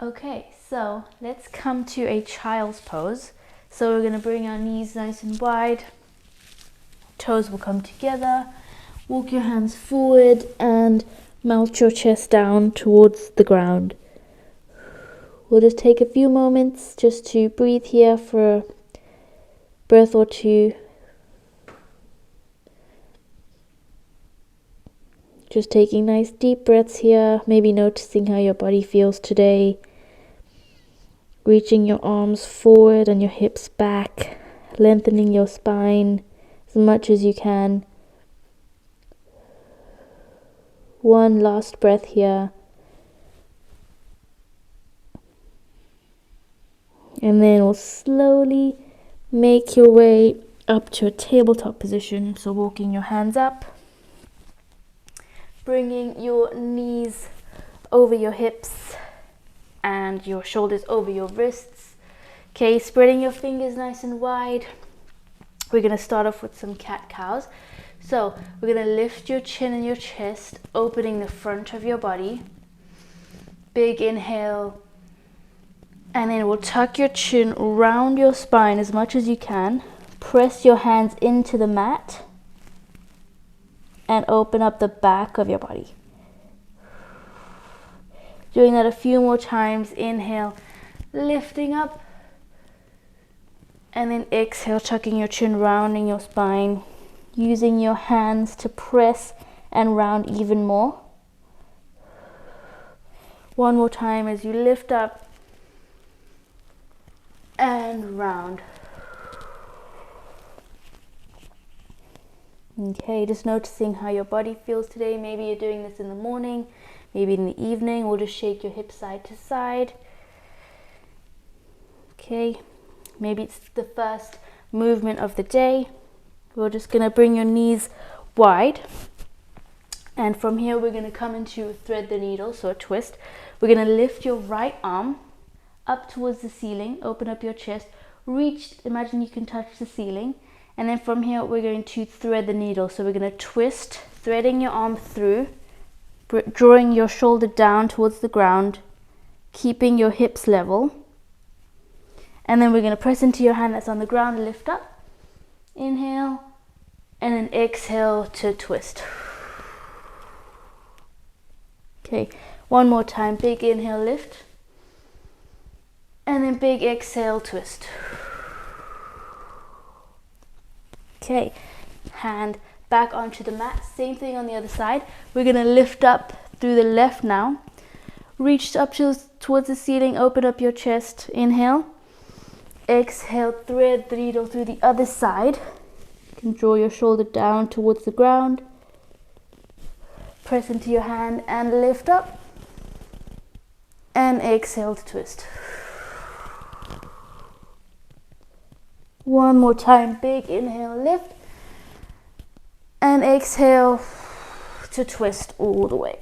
Okay, so let's come to a child's pose. So we're going to bring our knees nice and wide, toes will come together, walk your hands forward and melt your chest down towards the ground. We'll just take a few moments just to breathe here for a breath or two. Just taking nice deep breaths here, maybe noticing how your body feels today. Reaching your arms forward and your hips back, lengthening your spine as much as you can. One last breath here. And then we'll slowly make your way up to a tabletop position. So walking your hands up, bringing your knees over your hips and your shoulders over your wrists. Okay, spreading your fingers nice and wide. We're going to start off with some cat-cows. So we're going to lift your chin and your chest, opening the front of your body. Big inhale. And then we'll tuck your chin around your spine as much as you can. Press your hands into the mat. And open up the back of your body. Doing that a few more times. Inhale, lifting up. And then exhale, tucking your chin, rounding your spine. Using your hands to press and round even more. One more time as you lift up and round. Okay, just noticing how your body feels today. Maybe you're doing this in the morning, maybe in the evening. We'll just shake your hips side to side. Okay, maybe it's the first movement of the day. We're just going to bring your knees wide. And from here, we're going to come into thread the needle, so a twist. We're going to lift your right arm up towards the ceiling, open up your chest, reach, imagine you can touch the ceiling. And then from here, we're going to thread the needle. So we're going to twist, threading your arm through, drawing your shoulder down towards the ground, keeping your hips level. And then we're going to press into your hand that's on the ground, lift up, inhale, and then exhale to twist. Okay, one more time, big inhale, lift, and then big exhale, twist. Okay, hand back onto the mat, same thing on the other side. We're going to lift up through the left now, reach up towards the ceiling, open up your chest, inhale, exhale, thread the needle through the other side. You can draw your shoulder down towards the ground, press into your hand and lift up, and exhale to twist. One more time, big inhale, lift, and exhale to twist all the way.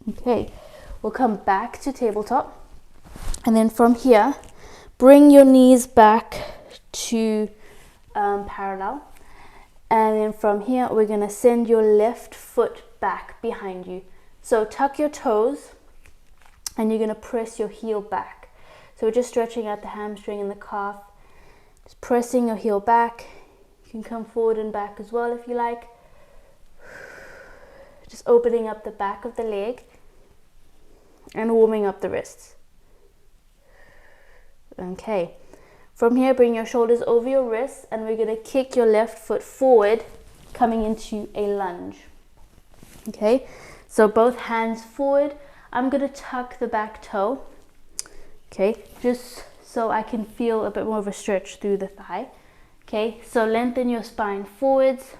Okay, we'll come back to tabletop, and then from here, bring your knees back to parallel, and then from here, we're going to send your left foot back behind you. So tuck your toes, and you're going to press your heel back. So we're just stretching out the hamstring and the calf, just pressing your heel back. You can come forward and back as well if you like. Just opening up the back of the leg and warming up the wrists. Okay, from here bring your shoulders over your wrists and we're going to kick your left foot forward, coming into a lunge. Okay, so both hands forward. I'm going to tuck the back toe. Okay, just so I can feel a bit more of a stretch through the thigh. Okay, so lengthen your spine forwards.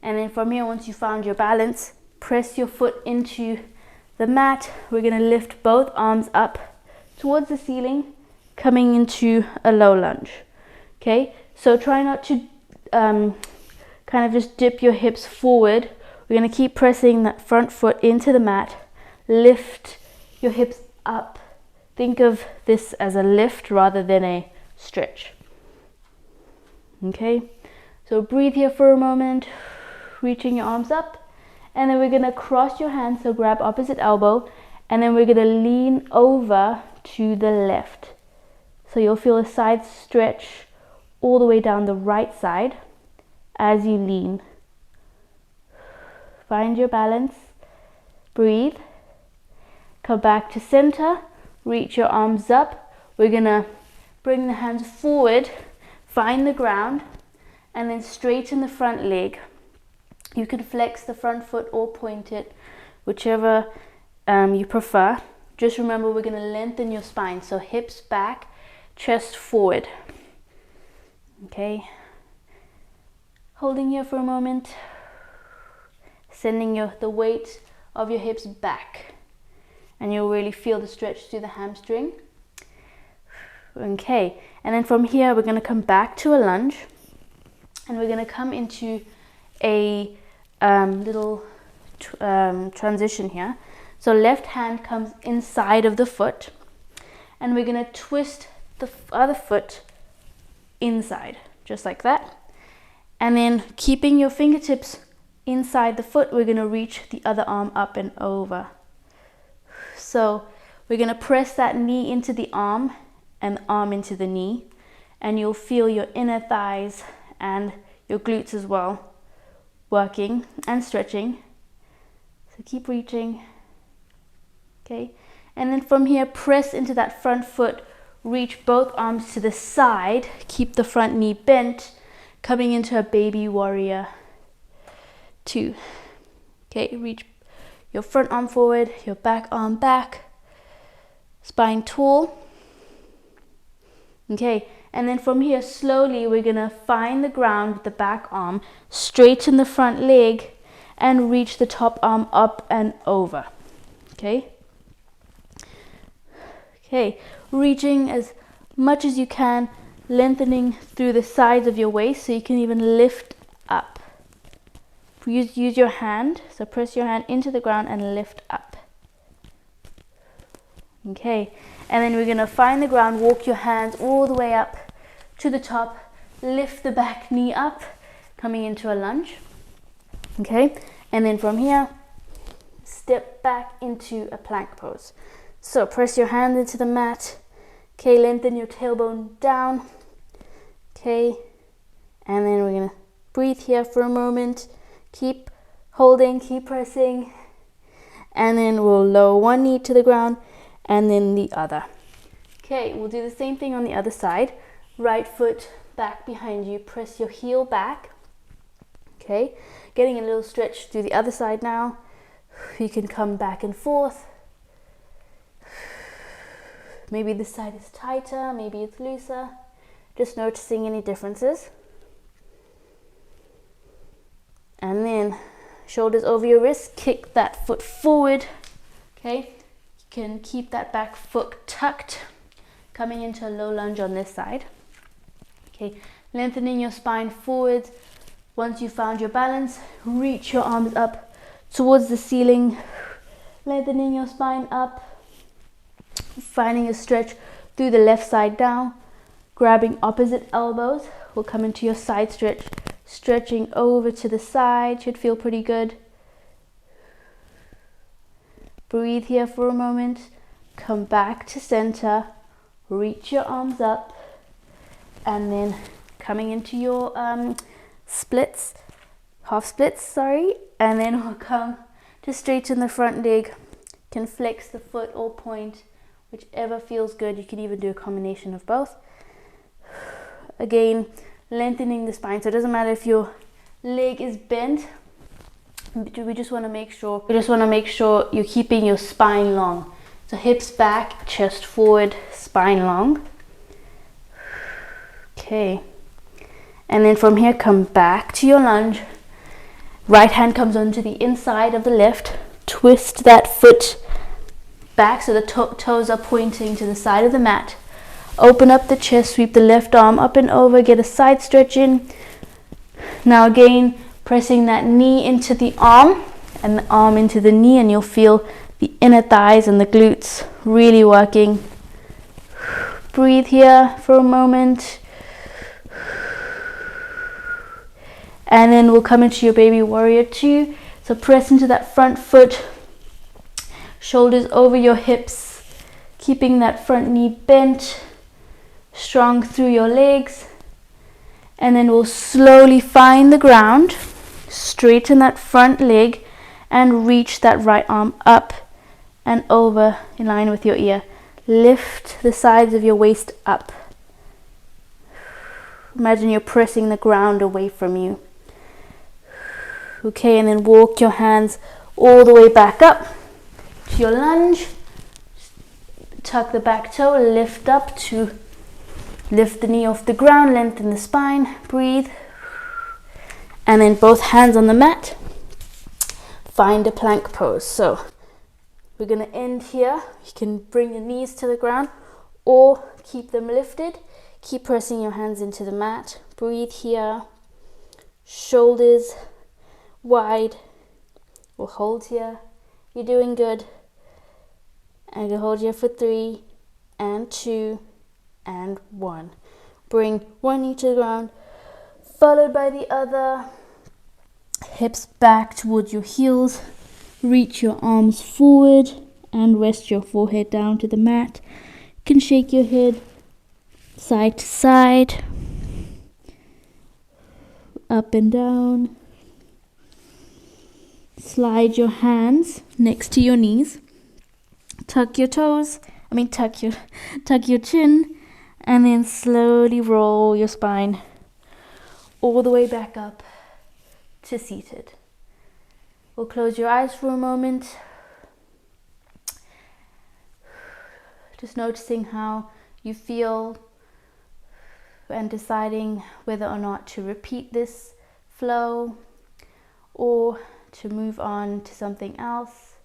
And then from here, once you found your balance, press your foot into the mat. We're going to lift both arms up towards the ceiling, coming into a low lunge. Okay, so try not to kind of just dip your hips forward. We're going to keep pressing that front foot into the mat. Lift your hips up. Think of this as a lift rather than a stretch. Okay, so breathe here for a moment, reaching your arms up, and then we're going to cross your hands, so grab opposite elbow and then we're going to lean over to the left. So you'll feel a side stretch all the way down the right side as you lean. Find your balance, breathe, come back to center, reach your arms up. We're going to bring the hands forward, find the ground, and then straighten the front leg. You can flex the front foot or point it, whichever you prefer. Just remember, we're going to lengthen your spine, so hips back, chest forward. Okay, holding here for a moment, sending the weight of your hips back, and you'll really feel the stretch through the hamstring. Okay, and then from here we're going to come back to a lunge, and we're going to come into a little transition here. So left hand comes inside of the foot, and we're going to twist the other foot inside, just like that. And then keeping your fingertips inside the foot, we're going to reach the other arm up and over. So we're going to press that knee into the arm and the arm into the knee, and you'll feel your inner thighs and your glutes as well working and stretching. So keep reaching. Okay, and then from here, press into that front foot, reach both arms to the side, keep the front knee bent, coming into a baby warrior 2. Okay, reach your front arm forward, your back arm back, spine tall. Okay, and then from here, slowly we're gonna find the ground with the back arm, straighten the front leg, and reach the top arm up and over. Okay. Okay, reaching as much as you can, lengthening through the sides of your waist so you can even lift up. Use your hand, so press your hand into the ground and lift up. Okay, and then we're going to find the ground, walk your hands all the way up to the top, lift the back knee up, coming into a lunge. Okay, and then from here, step back into a plank pose. So press your hand into the mat. Okay, lengthen your tailbone down. Okay, and then we're gonna breathe here for a moment. Keep holding, keep pressing, and then we'll lower one knee to the ground and then the other. Okay, we'll do the same thing on the other side. Right foot back behind you, press your heel back. Okay, getting a little stretch through the other side now. You can come back and forth. Maybe this side is tighter, maybe it's looser. Just noticing any differences. And then shoulders over your wrists, kick that foot forward. Okay, you can keep that back foot tucked, coming into a low lunge on this side. Okay, lengthening your spine forward. Once you found your balance, reach your arms up towards the ceiling, lengthening your spine up. Finding a stretch through the left side down, grabbing opposite elbows. We'll come into your side stretch, stretching over to the side. Should feel pretty good. Breathe here for a moment. Come back to center. Reach your arms up, and then coming into your splits, half splits, sorry. And then we'll come to straighten the front leg. Can flex the foot or point, whichever feels good. You can even do a combination of both. Again, lengthening the spine. So it doesn't matter if your leg is bent. We just want to make sure you're keeping your spine long. So hips back, chest forward, spine long. Okay. And then from here, come back to your lunge. Right hand comes onto the inside of the left. Twist that foot back so the toes are pointing to the side of the mat. Open up the chest, sweep the left arm up and over, get a side stretch in. Now again, pressing that knee into the arm and the arm into the knee, and you'll feel the inner thighs and the glutes really working. Breathe here for a moment. And then we'll come into your baby warrior 2. So press into that front foot. Shoulders over your hips, keeping that front knee bent, strong through your legs. And then we'll slowly find the ground, straighten that front leg, and reach that right arm up and over in line with your ear. Lift the sides of your waist up. Imagine you're pressing the ground away from you. Okay, and then walk your hands all the way back up to your lunge. Tuck the back toe, lift up to lift the knee off the ground, lengthen the spine, breathe. And then both hands on the mat. Find a plank pose. So we're going to end here. You can bring your knees to the ground or keep them lifted. Keep pressing your hands into the mat. Breathe here. Shoulders wide. We'll hold here. You're doing good. And you'll hold here for 3 and 2 and 1. Bring one knee to the ground, followed by the other. Hips back towards your heels. Reach your arms forward and rest your forehead down to the mat. You can shake your head side to side, up and down. Slide your hands next to your knees. Tuck your toes. Tuck your chin, and then slowly roll your spine all the way back up to seated. We'll close your eyes for a moment. Just noticing how you feel and deciding whether or not to repeat this flow or to move on to something else.